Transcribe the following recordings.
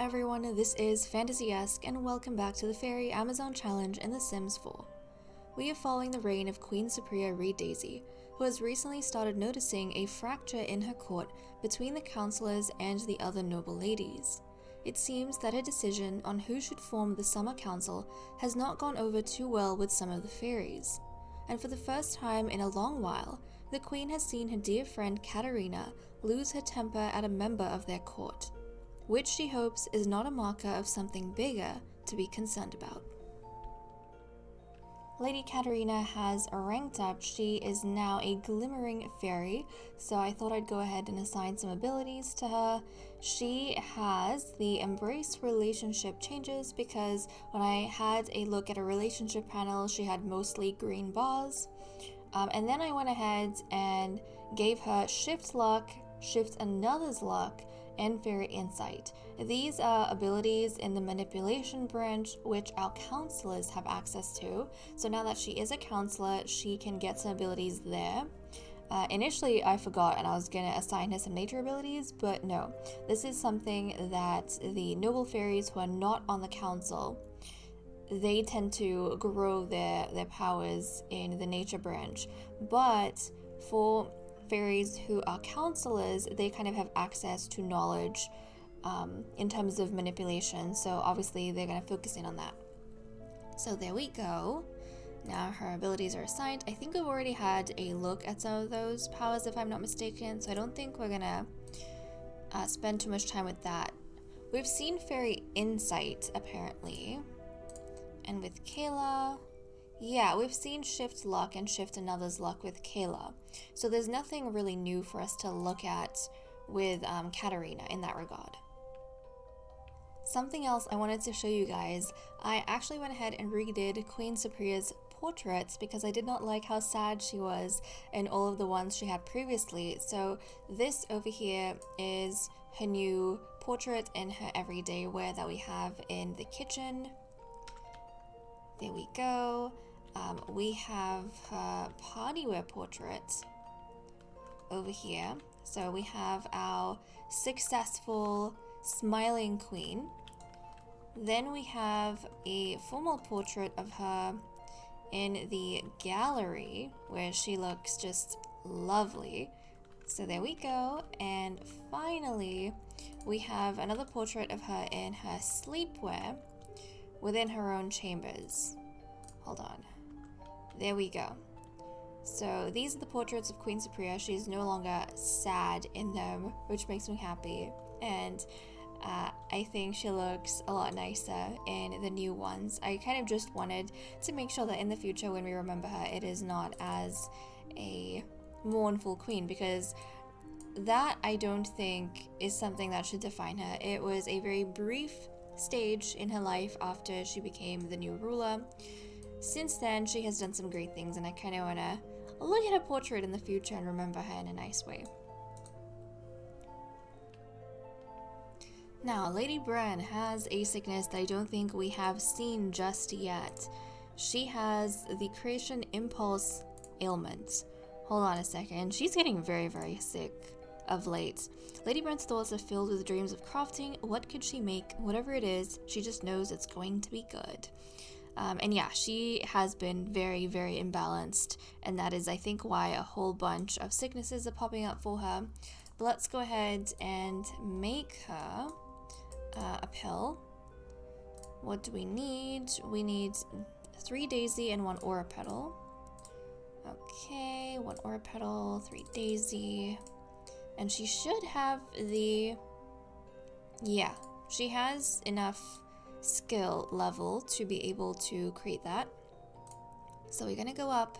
everyone, this is Fantasy-esque and welcome back to the Fairy Amazon Challenge in The Sims 4. We are following the reign of Queen Supriya Reed Daisy, who has recently started noticing a fracture in her court between the councillors and the other noble ladies. It seems that her decision on who should form the Summer Council has not gone over too well with some of the fairies. And for the first time in a long while, the Queen has seen her dear friend Katerina lose her temper at a member of their court, which she hopes is not a marker of something bigger to be concerned about. Lady Katerina has ranked up. She is now a glimmering fairy, so I thought I'd go ahead and assign some abilities to her. She has the embrace relationship changes because when I had a look at a relationship panel, she had mostly green bars. And then I went ahead and gave her shift luck, shift another's luck, and fairy insight. These are abilities in the manipulation branch which our counselors have access to. So now that she is a counselor, she can get some abilities there. Initially I forgot and I was going to assign her some nature abilities, but no. This is something that the noble fairies who are not on the council, they tend to grow their powers in the nature branch. But for fairies who are counselors, they kind of have access to knowledge in terms of manipulation, so obviously they're going to focus in on that. So there we go. Now her abilities are assigned. I think I've already had a look at some of those powers if I'm not mistaken, so I don't think we're going to spend too much time with that. We've seen fairy insight apparently, and with Kayla, yeah, we've seen shift luck and shift another's luck with Kayla. So there's nothing really new for us to look at with Katerina in that regard. Something else I wanted to show you guys, I actually went ahead and redid Queen Supriya's portraits because I did not like how sad she was in all of the ones she had previously. So this over here is her new portrait in her everyday wear that we have in the kitchen. There we go. We have her party wear portrait over here. So we have our successful smiling queen. Then we have a formal portrait of her in the gallery where she looks just lovely. So there we go. And finally, we have another portrait of her in her sleepwear within her own chambers. Hold on. There we go. So these are the portraits of Queen Supriya. She's no longer sad in them, which makes me happy. And I think she looks a lot nicer in the new ones. I kind of just wanted to make sure that in the future when we remember her, it is not as a mournful queen, because that I don't think is something that should define her. It was a very brief stage in her life after she became the new ruler. Since then, she has done some great things, and I kind of want to look at her portrait in the future and remember her in a nice way. Now, Lady Bran has a sickness that I don't think we have seen just yet. She has the creation impulse ailment. Hold on a second. She's getting very, very sick of late. Lady Bran's thoughts are filled with dreams of crafting. What could she make? Whatever it is, she just knows it's going to be good. And yeah, she has been very, very imbalanced, and that is, I think, why a whole bunch of sicknesses are popping up for her. But let's go ahead and make her a pill. What do we need? We need 3 daisy and 1 aura petal. Okay, 1 aura petal, 3 daisy. And she should have the... yeah, she has enough skill level to be able to create that. So we're gonna go up.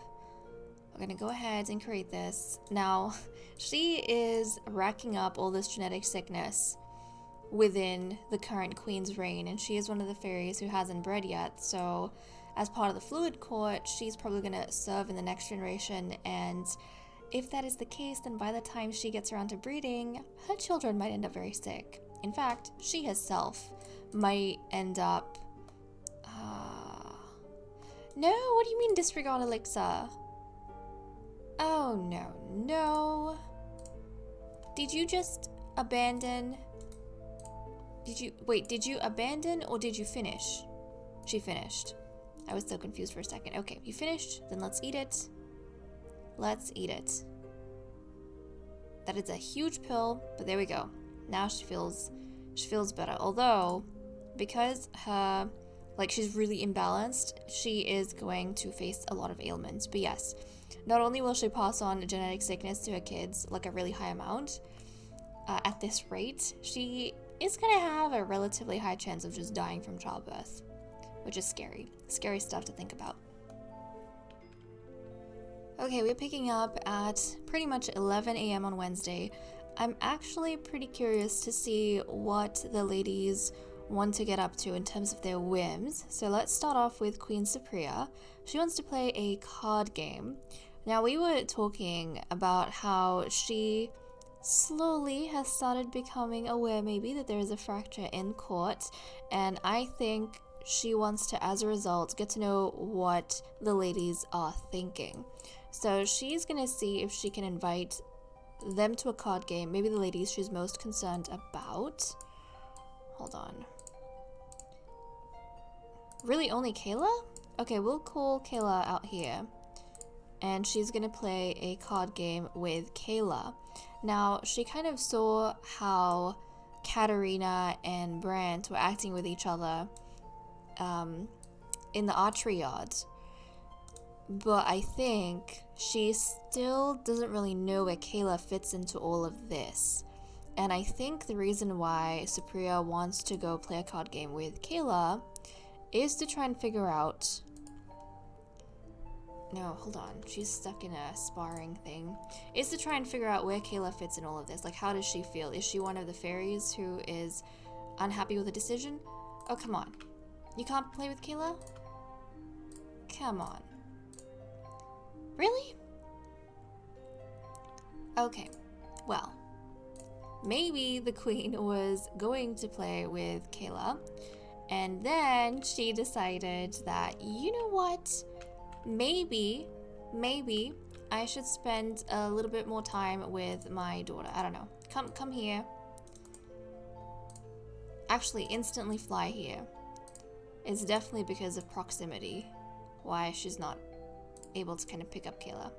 We're gonna go ahead and create this. Now, she is racking up all this genetic sickness within the current queen's reign, and she is one of the fairies who hasn't bred yet. So as part of the fluid court, she's probably gonna serve in the next generation, and if that is the case, then by the time she gets around to breeding, her children might end up very sick. In fact, she herself might end up... No, what do you mean disregard elixir? Oh no. Did you just abandon did you abandon or did you finish? She finished. I was so confused for a second. Okay, you finished, then let's eat it. Let's eat it. That is a huge pill, but there we go. Now she feels better. Although, because she's really imbalanced, she is going to face a lot of ailments. But yes, not only will she pass on genetic sickness to her kids, like a really high amount, at this rate, she is going to have a relatively high chance of just dying from childbirth, which is scary. Scary stuff to think about. Okay, we're picking up at pretty much 11 a.m. on Wednesday. I'm actually pretty curious to see what the ladies want to get up to in terms of their whims. So let's start off with Queen Cypria. She wants to play a card game. Now, we were talking about how she slowly has started becoming aware maybe that there is a fracture in court, and I think she wants to, as a result, get to know what the ladies are thinking. So she's gonna see if she can invite them to a card game, maybe the ladies she's most concerned about. Hold on. Really, only Kayla? Okay, we'll call Kayla out here, and she's gonna play a card game with Kayla. Now, she kind of saw how Katarina and Brandt were acting with each other in the archery yard, but I think she still doesn't really know where Kayla fits into all of this. And I think the reason why Cypria wants to go play a card game with Kayla is to try and figure out... No, hold on. She's stuck in a sparring thing. Is to try and figure out where Kayla fits in all of this. Like, how does she feel? Is she one of the fairies who is unhappy with a decision? Oh, come on. You can't play with Kayla? Come on. Really? Okay. Well, maybe the queen was going to play with Kayla, and then she decided that, you know what? Maybe I should spend a little bit more time with my daughter. I don't know. Come here. Actually, instantly fly here. It's definitely because of proximity why she's not able to kind of pick up Kayla.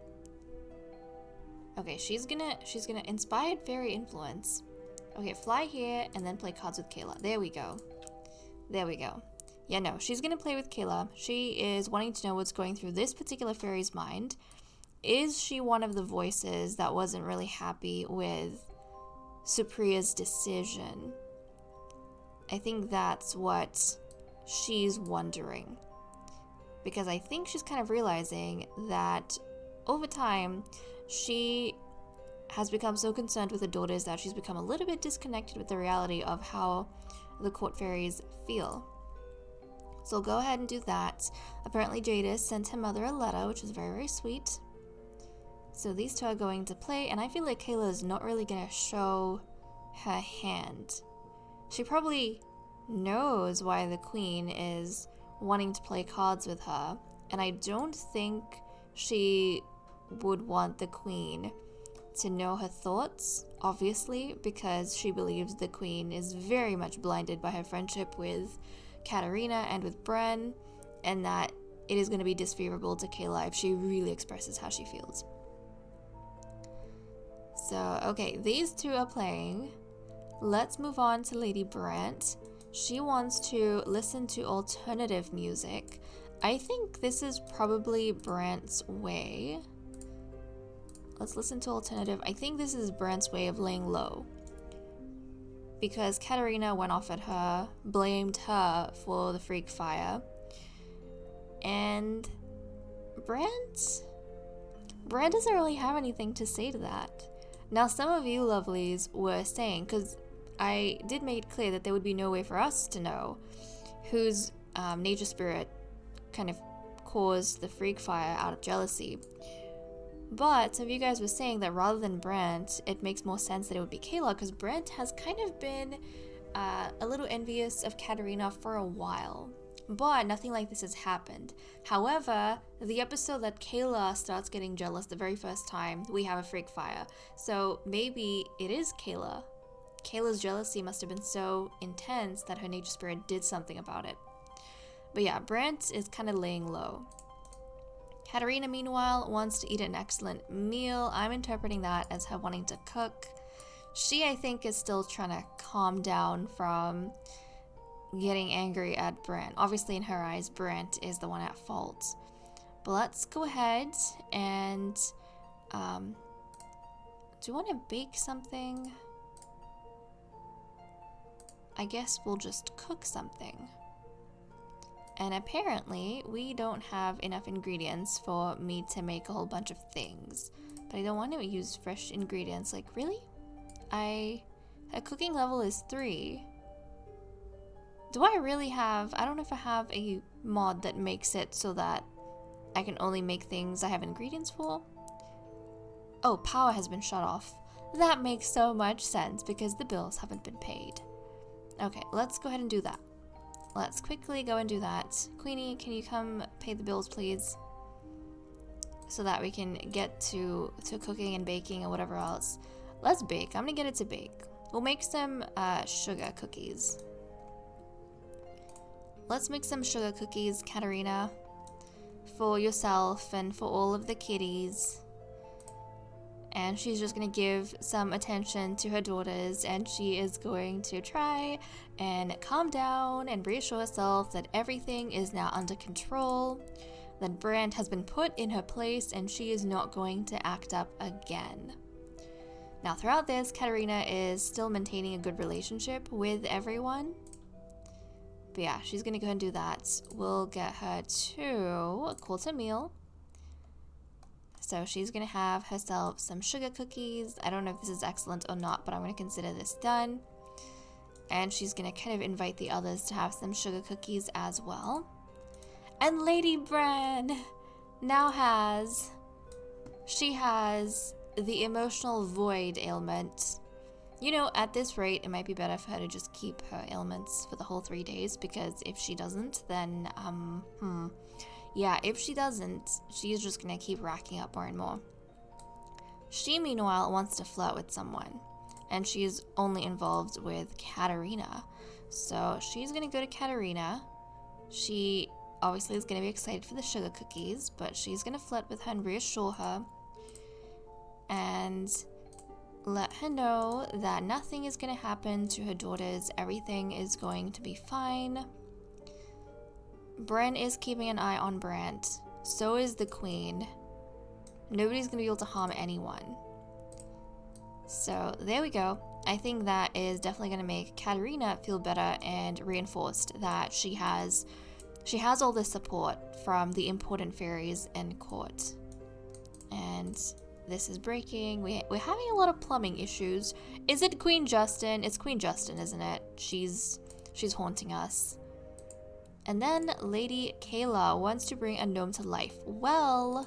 Okay, she's gonna inspired fairy influence. Okay, fly here and then play cards with Kayla. There we go. Yeah, no, she's gonna play with Kayla. She is wanting to know what's going through this particular fairy's mind. Is she one of the voices that wasn't really happy with Cypria's decision? I think that's what she's wondering. Because I think she's kind of realizing that over time, she has become so concerned with her daughters that she's become a little bit disconnected with the reality of how the court fairies feel. So go ahead and do that. Apparently Jadis sent her mother a letter, which is very, very sweet. So these two are going to play, and I feel like Kayla is not really going to show her hand. She probably knows why the queen is wanting to play cards with her, and I don't think she would want the queen to know her thoughts, obviously, because she believes the queen is very much blinded by her friendship with Katarina and with Bren, and that it is going to be disfavorable to Kayla if she really expresses how she feels. So, okay, these two are playing. Let's move on to Lady Brandt. She wants to listen to alternative music. I think this is probably Brandt's way. Let's listen to alternative. I think this is Brandt's way of laying low, because Katarina went off at her, blamed her for the freak fire, and Brandt doesn't really have anything to say to that. Now, some of you lovelies were saying, because I did make it clear that there would be no way for us to know whose nature spirit kind of caused the freak fire out of jealousy. But some of you guys were saying that rather than Brandt, it makes more sense that it would be Kayla, because Brandt has kind of been a little envious of Katarina for a while. But nothing like this has happened. However, the episode that Kayla starts getting jealous the very first time, we have a freak fire. So maybe it is Kayla Kayla's jealousy must have been so intense that her nature spirit did something about it. But yeah, Brent is kind of laying low. Katarina, meanwhile, wants to eat an excellent meal. I'm interpreting that as her wanting to cook. She, I think, is still trying to calm down from getting angry at Brent. Obviously, in her eyes, Brent is the one at fault. But let's go ahead and... do you want to bake something? I guess we'll just cook something. And apparently, we don't have enough ingredients for me to make a whole bunch of things. But I don't want to use fresh ingredients. Like, really? Her cooking level is 3. Do I really have... I don't know if I have a mod that makes it so that I can only make things I have ingredients for. Oh, power has been shut off. That makes so much sense because the bills haven't been paid. Okay, let's go ahead and do that. Let's quickly go and do that. Queenie, can you come pay the bills, please? So that we can get to cooking and baking and whatever else. Let's bake. I'm gonna get it to bake. We'll make some sugar cookies. Let's make some sugar cookies, Katarina. For yourself and for all of the kitties. And she's just going to give some attention to her daughters, and she is going to try and calm down and reassure herself that everything is now under control, that Brand has been put in her place, and she is not going to act up again. Now, throughout this, Katarina is still maintaining a good relationship with everyone. But yeah, she's going to go ahead and do that. We'll get her to a quarter meal. So she's going to have herself some sugar cookies. I don't know if this is excellent or not, but I'm going to consider this done. And she's going to kind of invite the others to have some sugar cookies as well. And Lady Bran now has... She has the emotional void ailment. You know, at this rate, it might be better for her to just keep her ailments for the whole 3 days, because if she doesn't, then, yeah, if she doesn't, she's just gonna keep racking up more and more. She, meanwhile, wants to flirt with someone, and she's only involved with Katarina. So she's gonna go to Katarina. She obviously is gonna be excited for the sugar cookies, but she's gonna flirt with her and reassure her and let her know that nothing is gonna happen to her daughters. Everything is going to be fine. Bren is keeping an eye on Brant. So is the Queen. Nobody's gonna be able to harm anyone. So there we go. I think that is definitely gonna make Katarina feel better and reinforced that she has all this support from the important fairies in court. And this is breaking. We're having a lot of plumbing issues. Is it Queen Justin? It's Queen Justin, isn't it? She's haunting us. And then Lady Kayla wants to bring a gnome to life. Well,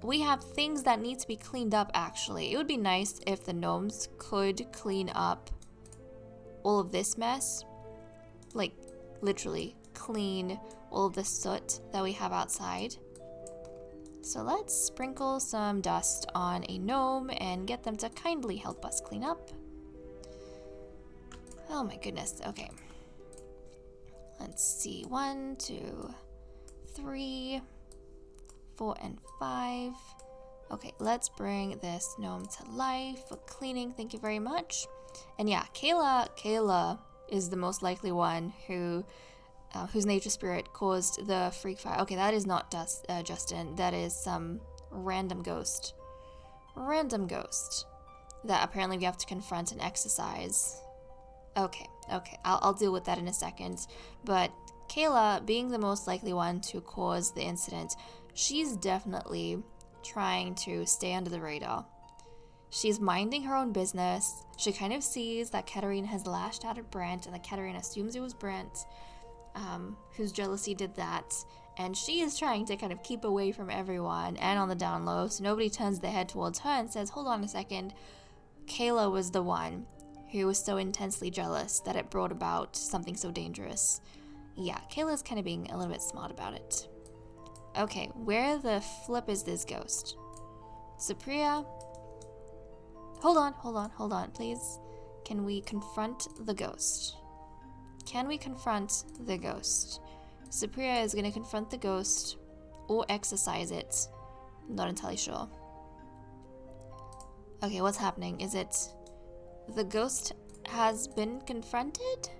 we have things that need to be cleaned up, actually. It would be nice if the gnomes could clean up all of this mess. Like, literally clean all of the soot that we have outside. So let's sprinkle some dust on a gnome and get them to kindly help us clean up. Oh my goodness, okay. Let's see, 1, 2, 3, 4, and 5. Okay, let's bring this gnome to life for cleaning. Thank you very much. And yeah, Kayla is the most likely one whose nature spirit caused the freak fire. Okay, that is not Justin. That is some random ghost. Random ghost that apparently we have to confront and exorcise. Okay, I'll deal with that in a second. But Kayla, being the most likely one to cause the incident, she's definitely trying to stay under the radar. She's minding her own business. She kind of sees that Katarina has lashed out at Brant, and that Katarina assumes it was Brant, whose jealousy did that. And she is trying to kind of keep away from everyone and on the down low, so nobody turns their head towards her and says, hold on a second, Kayla was the one who was so intensely jealous that it brought about something so dangerous. Yeah, Kayla's kind of being a little bit smart about it. Okay, where the flip is this ghost? Supriya? Hold on, please. Can we confront the ghost? Can we confront the ghost? Supriya is going to confront the ghost or exorcise it. Not entirely sure. Okay, what's happening? Is it the ghost has been confronted?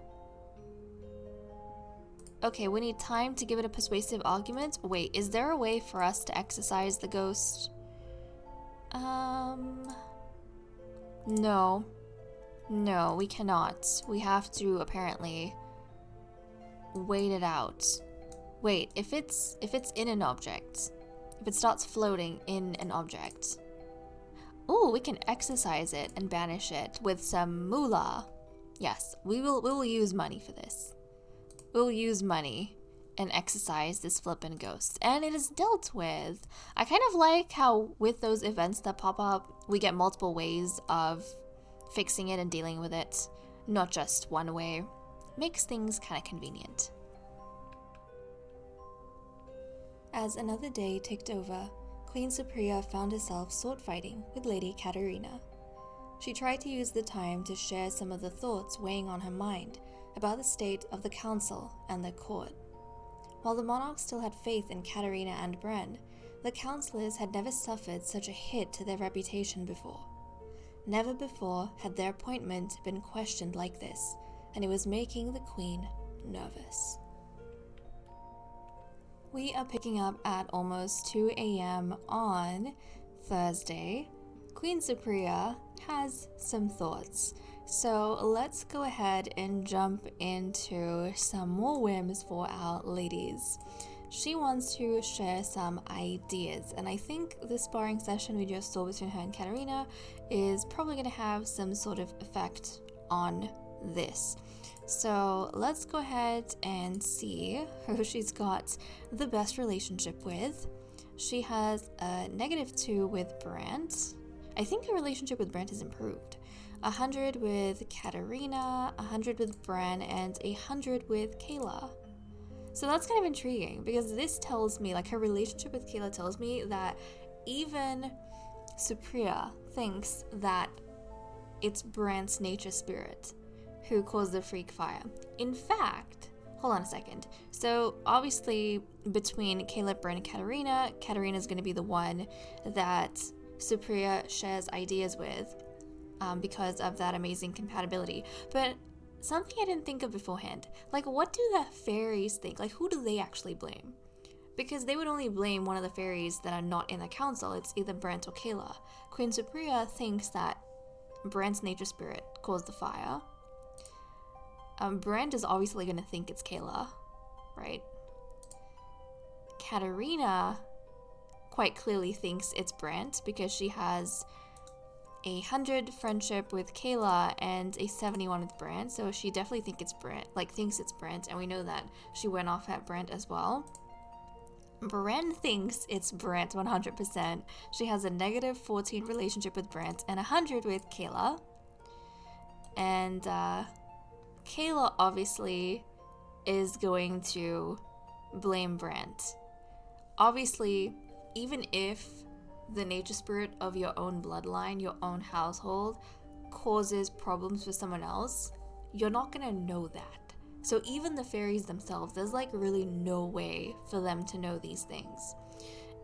Okay, we need time to give it a persuasive argument. Wait, is there a way for us to exorcise the ghost? No. No, we cannot. We have to apparently wait it out. Wait, if it's in an object, if it starts floating in an object, oh, we can exorcise it and banish it with some moolah. Yes, we will use money for this. We'll use money and exorcise this flippin' ghost. And it is dealt with. I kind of like how with those events that pop up, we get multiple ways of fixing it and dealing with it. Not just one way. Makes things kind of convenient. As another day ticked over, Queen Supriya found herself sword fighting with Lady Katerina. She tried to use the time to share some of the thoughts weighing on her mind about the state of the council and the court. While the monarch still had faith in Katerina and Bran, the councillors had never suffered such a hit to their reputation before. Never before had their appointment been questioned like this, and it was making the Queen nervous. We are picking up at almost 2 a.m. on Thursday. Queen Supriya has some thoughts. So let's go ahead and jump into some more whims for our ladies. She wants to share some ideas, and I think the sparring session we just saw between her and Katerina is probably going to have some sort of effect on this. So let's go ahead and see who she's got the best relationship with. She has a -2 with Brant. I think her relationship with Brant has improved. 100 with Katerina, 100 with Bran, and 100 with Kayla. So that's kind of intriguing because this tells me, like her relationship with Kayla tells me that even Supriya thinks that it's Bran's nature spirit who caused the freak fire. In fact, hold on a second. So obviously between Kayla, Bran, and Katerina, Katerina's going to be the one that Supriya shares ideas with. Because of that amazing compatibility. But something I didn't think of beforehand, like what do the fairies think? Like who do they actually blame? Because they would only blame one of the fairies that are not in the council. It's either Brant or Kayla. Queen Supriya thinks that Brant's nature spirit caused the fire. Brant is obviously going to think it's Kayla, right? Katerina quite clearly thinks it's Brant because she has a 100 friendship with Kayla and a 71 with Brant, so she definitely thinks it's Brant, and we know that she went off at Brant as well. Bran thinks it's Brant 100%. She has a -14 relationship with Brant and 100 with Kayla. And Kayla obviously is going to blame Brant. Obviously, even if the nature spirit of your own bloodline, your own household, causes problems for someone else, you're not gonna know that. So even the fairies themselves, there's like really no way for them to know these things.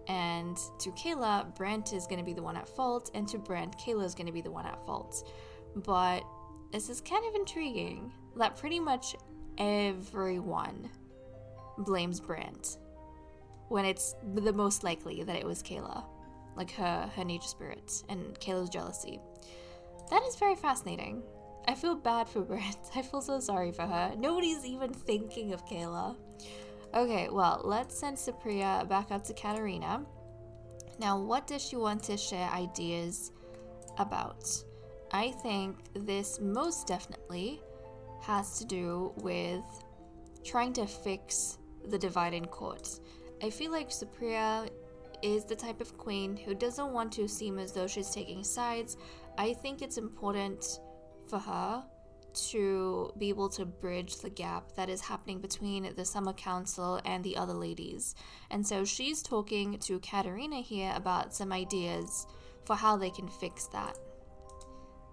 And to Kayla, Brant is gonna be the one at fault, and to Brant, Kayla is gonna be the one at fault. But this is kind of intriguing that pretty much everyone blames Brant when it's the most likely that it was Kayla. Like her nature spirit and Kayla's jealousy. That is very fascinating. I feel bad for Brant. I feel so sorry for her. Nobody's even thinking of Kayla. Okay, well, let's send Supriya back up to Katerina. Now, what does she want to share ideas about? I think this most definitely has to do with trying to fix the divide in court. I feel like Supriya is the type of queen who doesn't want to seem as though she's taking sides. I think it's important for her to be able to bridge the gap that is happening between the Summer Council and the other ladies. And so she's talking to Katerina here about some ideas for how they can fix that.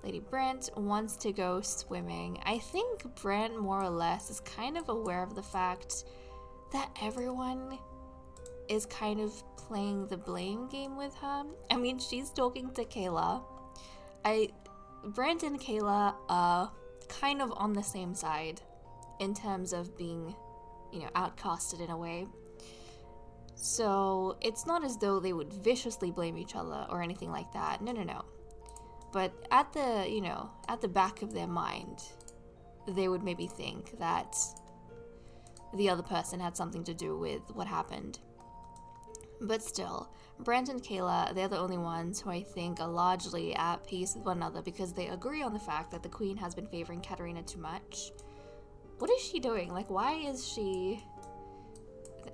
Lady Brent wants to go swimming. I think Brent more or less is kind of aware of the fact that everyone is kind of playing the blame game with her. I mean, she's talking to Kayla. Brent and Kayla are kind of on the same side in terms of being, outcasted in a way. So it's not as though they would viciously blame each other or anything like that. No. But at the back of their mind, they would maybe think that the other person had something to do with what happened. But still, Brent and Kayla, they're the only ones who I think are largely at peace with one another because they agree on the fact that the Queen has been favoring Katerina too much. What is she doing? Like, why is she...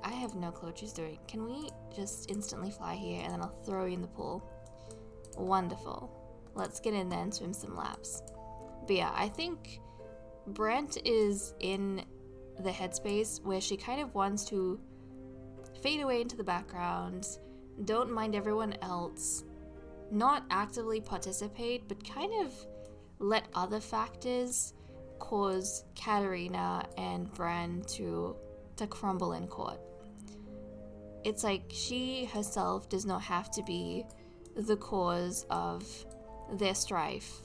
I have no clue what she's doing. Can we just instantly fly here and then I'll throw you in the pool? Wonderful. Let's get in there and swim some laps. But yeah, I think Brent is in the headspace where she kind of wants to fade away into the background, don't mind everyone else, not actively participate, but kind of let other factors cause Katerina and Bran to crumble in court. It's like she herself does not have to be the cause of their strife.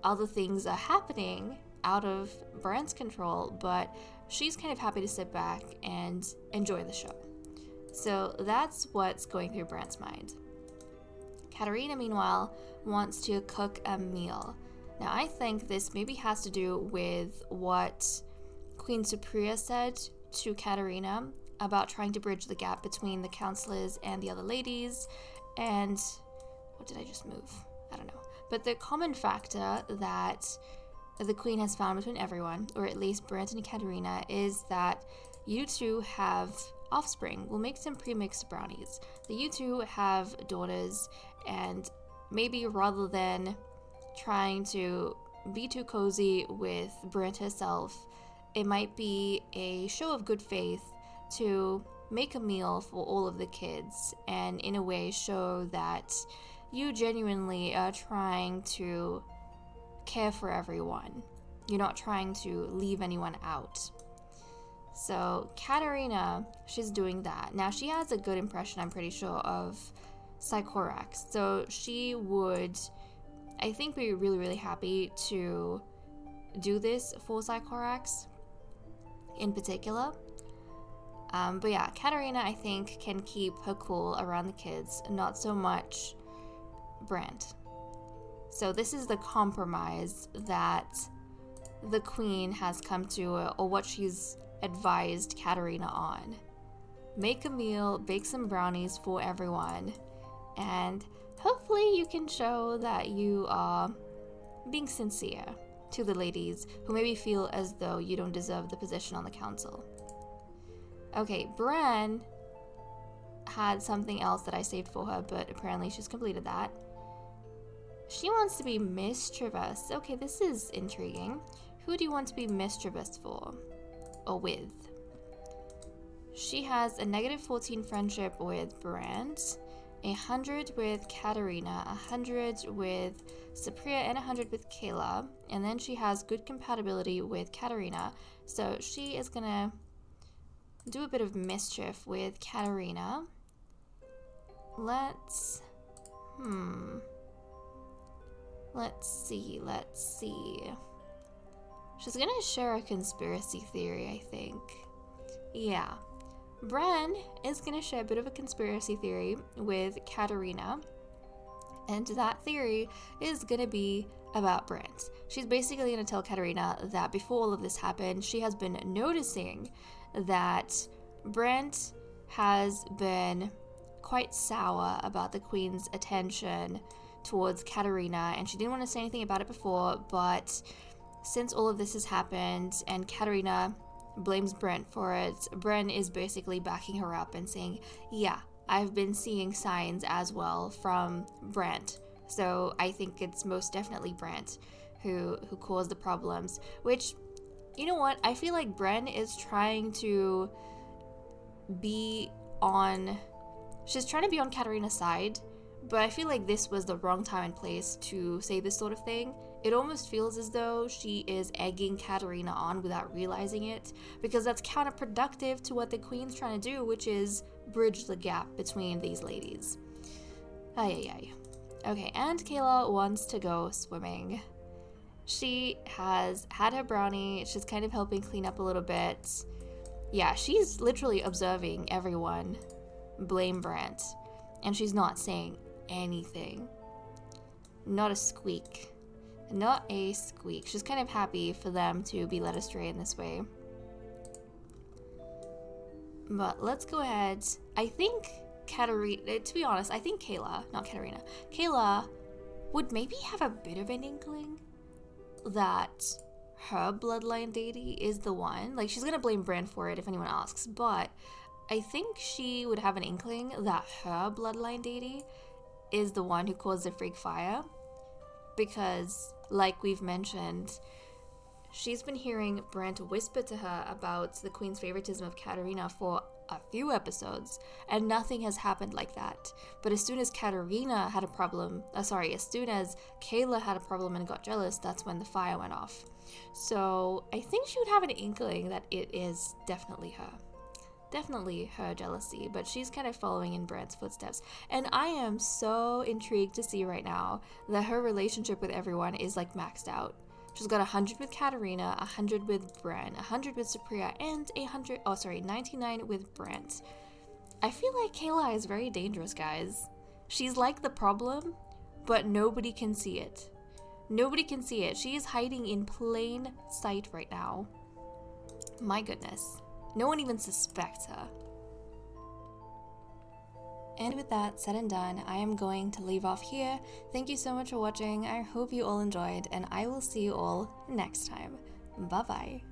Other things are happening out of Bran's control, but she's kind of happy to sit back and enjoy the show. So that's what's going through Bran's mind. Katerina, meanwhile, wants to cook a meal. Now, I think this maybe has to do with what Queen Supriya said to Katerina about trying to bridge the gap between the counselors and the other ladies. And what did I just move? I don't know. But the common factor that the Queen has found between everyone, or at least Brant and Katerina, is that you two have offspring. We'll make some pre-mixed brownies. The you two have daughters, and maybe rather than trying to be too cozy with Brant herself, it might be a show of good faith to make a meal for all of the kids and in a way show that you genuinely are trying to care for everyone. You're not trying to leave anyone out. So Katerina, she's doing that. Now she has a good impression, I'm pretty sure, of Sycorax. So she would, I think, be really, really happy to do this for Sycorax in particular. But yeah, Katerina, I think, can keep her cool around the kids, not so much Brant. So this is the compromise that the Queen has come to, or what she's advised Katerina on. Make a meal, bake some brownies for everyone, and hopefully you can show that you are being sincere to the ladies who maybe feel as though you don't deserve the position on the council. Okay, Bran had something else that I saved for her, but apparently she's completed that. She wants to be mischievous. Okay, this is intriguing. Who do you want to be mischievous for? Or with? She has a -14 friendship with Brand, 100 with Katerina, 100 with Supriya, and 100 with Kayla. And then she has good compatibility with Katerina. So she is gonna do a bit of mischief with Katerina. Let's see. She's gonna share a conspiracy theory, I think. Yeah. Bran is gonna share a bit of a conspiracy theory with Katerina, and that theory is gonna be about Brant. She's basically gonna tell Katerina that before all of this happened, she has been noticing that Brant has been quite sour about the Queen's attention towards Katerina, and she didn't want to say anything about it before, but since all of this has happened and Katerina blames Brent for it, Bren is basically backing her up and saying, yeah, I've been seeing signs as well from Brent, so I think it's most definitely Brent who caused the problems. Which, you know what, I feel like Bren is trying to be on Katerina's side, But I feel like this was the wrong time and place to say this sort of thing. It almost feels as though she is egging Katarina on without realizing it, because that's counterproductive to what the queen's trying to do, which is bridge the gap between these ladies. Ay, ay, ay. Okay, and Kayla wants to go swimming. She has had her brownie. She's kind of helping clean up a little bit. Yeah, she's literally observing everyone blame Brant, and she's not saying anything. Not a squeak. Not a squeak. She's kind of happy for them to be led astray in this way. But let's go ahead. I think Katarina, to be honest, I think Kayla, not Katarina, Kayla would maybe have a bit of an inkling that her bloodline deity is the one. Like, she's gonna blame Bran for it if anyone asks, but I think she would have an inkling that her bloodline deity is the one who caused the freak fire, because like we've mentioned, she's been hearing Bran whisper to her about the queen's favoritism of Katarina for a few episodes, and nothing has happened like that. But as soon as Katarina had a problem, as soon as Kayla had a problem and got jealous, that's when the fire went off. So I think she would have an inkling that it is definitely her. Definitely her jealousy, but she's kind of following in Bran's footsteps. And I am so intrigued to see right now that her relationship with everyone is like maxed out. She's got 100 with Katarina, 100 with Bran, 100 with Supriya, and 99 with Brant. I feel like Kayla is very dangerous, guys. She's like the problem, but nobody can see it. Nobody can see it. She is hiding in plain sight right now. My goodness. No one even suspects her. And with that said and done, I am going to leave off here. Thank you so much for watching. I hope you all enjoyed, and I will see you all next time. Bye-bye.